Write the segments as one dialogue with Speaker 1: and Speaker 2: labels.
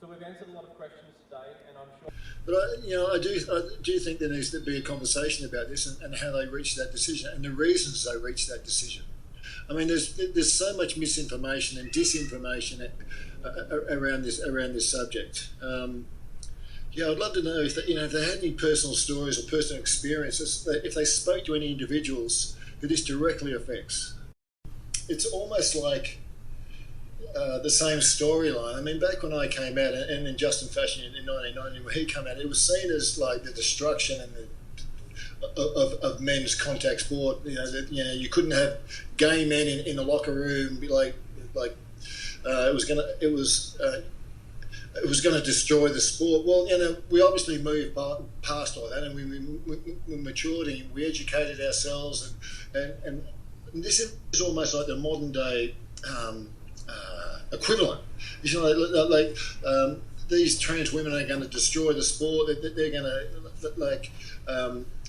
Speaker 1: So we've answered a lot of questions today, and I'm sure.
Speaker 2: But I do think there needs to be a conversation about this and how they reached that decision and the reasons they reached that decision. I mean, there's so much misinformation and disinformation around this subject. I'd love to know if they had any personal stories or personal experiences, if they spoke to any individuals who this directly affects. It's almost like the same storyline. I mean, back when I came out, and in Justin Fashion in 1990, when he came out, it was seen as like the destruction and of men's contact sport. You couldn't have gay men in the locker room. It was going to destroy the sport. Well, we obviously moved past all that, and we matured and we educated ourselves, and this is almost like the modern day equivalent. These trans women are going to destroy the sport. They're going to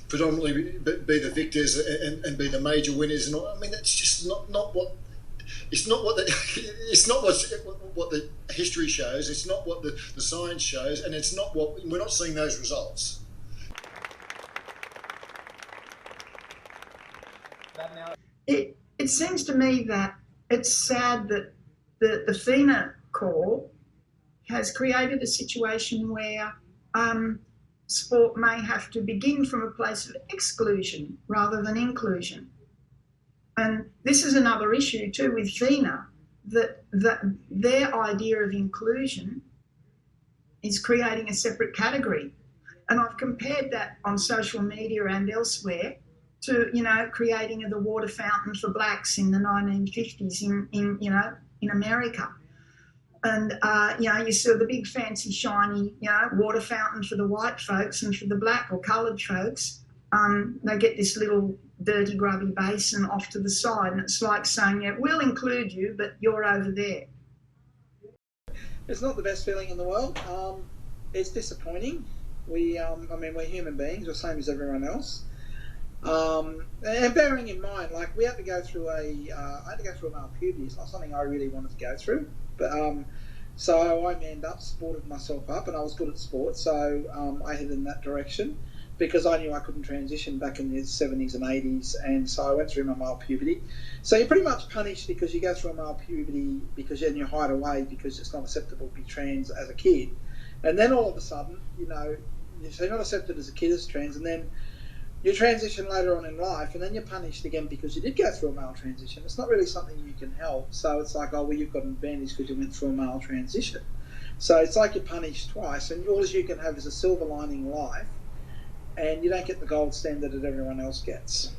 Speaker 2: predominantly be the victors and be the major winners. And I mean, that's just not what. It's not what the history shows. It's not what the science shows, and it's not what we're not seeing those results.
Speaker 3: It seems to me that it's sad that the FINA call has created a situation where sport may have to begin from a place of exclusion rather than inclusion. And this is another issue too with FINA, that their idea of inclusion is creating a separate category. And I've compared that on social media and elsewhere to, creating the water fountain for blacks in the 1950s in America. And, you saw the big fancy shiny, water fountain for the white folks, and for the black or coloured folks, they get this little dirty, grubby basin off to the side. And it's like saying, we'll include you, but you're over there.
Speaker 4: It's not the best feeling in the world. It's disappointing. We're human beings, the same as everyone else. And bearing in mind, we had to go through I had to go through a male puberty. It's not something I really wanted to go through, but so I manned up, sported myself up, and I was good at sport, so I headed in that direction because I knew I couldn't transition back in the 70s and 80s, and so I went through my male puberty. So you're pretty much punished because you go through a male puberty because then you hide away because it's not acceptable to be trans as a kid, and then all of a sudden, so you're not accepted as a kid as trans, and then you transition later on in life, and then you're punished again because you did go through a male transition. It's not really something you can help. So it's like, you've got an advantage because you went through a male transition. So it's like you're punished twice, and all you can have is a silver lining life, and you don't get the gold standard that everyone else gets.